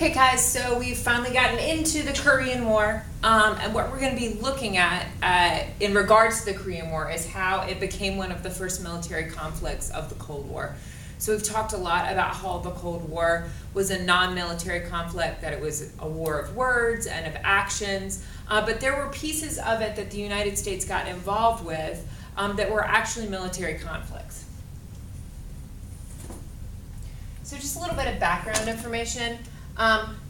Okay guys, so we've finally gotten into the Korean War, and what we're going to be looking at in regards to the Korean War is how it became one of the first military conflicts of the Cold War. So we've talked a lot about how the Cold War was a non-military conflict, that it was a war of words and of actions, but there were pieces of it that the United States got involved with that were actually military conflicts. So just a little bit of background information.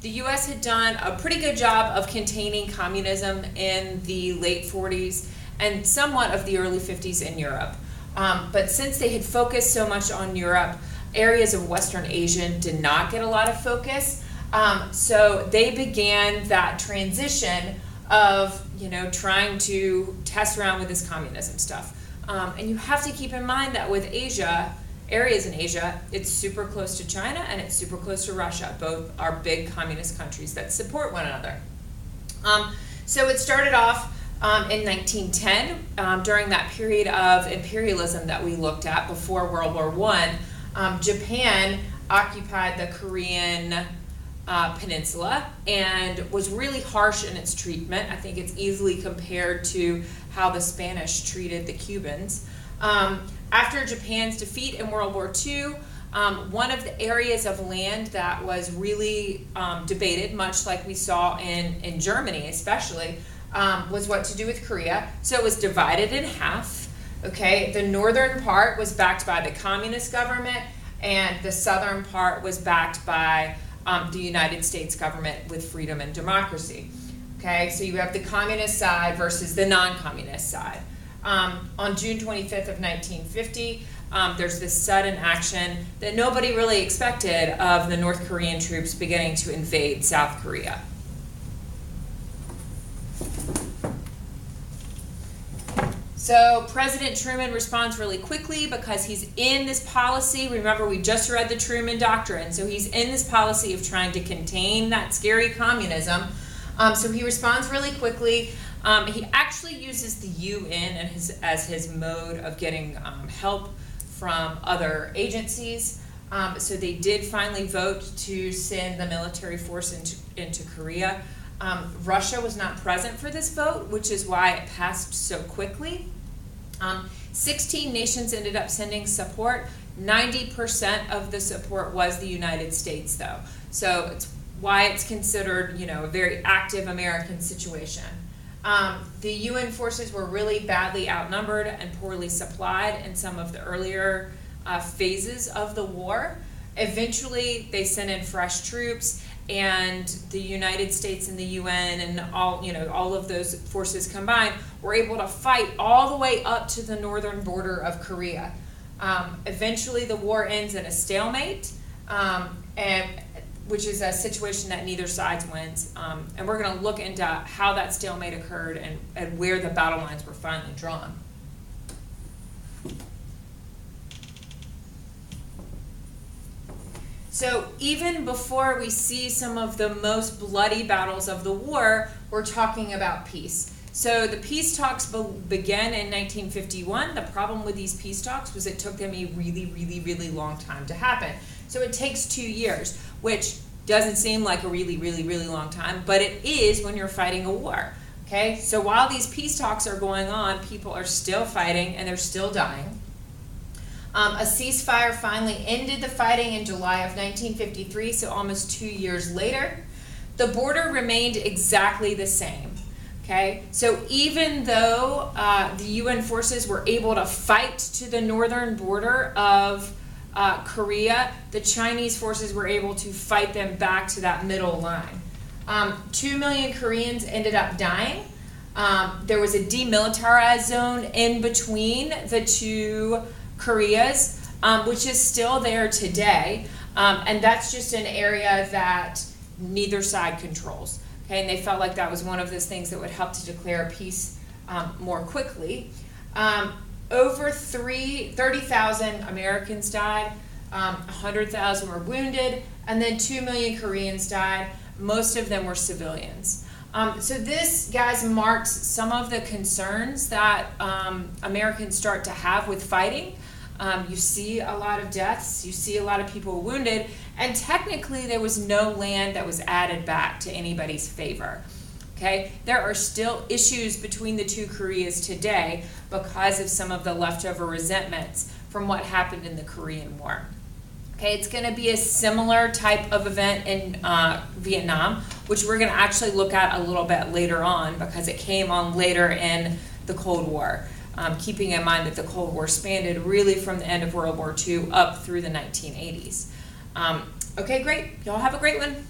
The U.S. had done a pretty good job of containing communism in the late 40s and somewhat of the early 50s in Europe. But since they had focused so much on Europe, areas of Western Asia did not get a lot of focus. So they began that transition of, trying to test around with this communism stuff. And you have to keep in mind that with Asia, areas in Asia, it's super close to China and it's super close to Russia. Both are big communist countries that support one another. So it started off in 1910, during that period of imperialism that we looked at before World War I. Japan occupied the Korean peninsula and was really harsh in its treatment. I think it's easily compared to how the Spanish treated the Cubans. After Japan's defeat in World War II, one of the areas of land that was really debated, much like we saw in Germany especially, was what to do with Korea. So it was divided in half. Okay, the northern part was backed by the communist government, and the southern part was backed by the United States government with freedom and democracy. Okay, so you have the communist side versus the non-communist side. On June 25th of 1950, there's this sudden action that nobody really expected of the North Korean troops beginning to invade South Korea. So President Truman responds really quickly because he's in this policy. Remember, we just read the Truman Doctrine. So he's in this policy of trying to contain that scary communism. So he responds really quickly. He actually uses the UN as his mode of getting help from other agencies. So they did finally vote to send the military force into Korea. Russia was not present for this vote, which is why it passed so quickly. 16 nations ended up sending support. 90% of the support was the United States, though. So it's why it's considered, a very active American situation. The UN forces were really badly outnumbered and poorly supplied in some of the earlier phases of the war. Eventually, they sent in fresh troops, and the United States and the UN and all of those forces combined were able to fight all the way up to the northern border of Korea. Eventually, the war ends in a stalemate, which is a situation that neither side wins. And we're going to look into how that stalemate occurred and where the battle lines were finally drawn. So even before we see some of the most bloody battles of the war, we're talking about peace. So the peace talks began in 1951. The problem with these peace talks was it took them a really, really, really long time to happen. So it takes 2 years, which doesn't seem like a really, really, really long time, but it is when you're fighting a war. Okay, so while these peace talks are going on, people are still fighting and they're still dying. A ceasefire finally ended the fighting in July of 1953, so almost 2 years later. The border remained exactly the same. Okay, so even though the UN forces were able to fight to the northern border of Korea, the Chinese forces were able to fight them back to that middle line. 2 million Koreans ended up dying. There was a demilitarized zone in between the two Koreas, which is still there today, and that's just an area that neither side controls. Okay, and they felt like that was one of those things that would help to declare peace more quickly. Over 30,000 Americans died, 100,000 were wounded, and then 2 million Koreans died. Most of them were civilians. So this, guys, marks some of the concerns that Americans start to have with fighting. You see a lot of deaths, you see a lot of people wounded, and technically there was no land that was added back to anybody's favor. Okay, there are still issues between the two Koreas today because of some of the leftover resentments from what happened in the Korean War. Okay, it's going to be a similar type of event in Vietnam, which we're going to actually look at a little bit later on because it came on later in the Cold War. Keeping in mind that the Cold War spanned really from the end of World War II up through the 1980s. Okay, great. Y'all have a great one.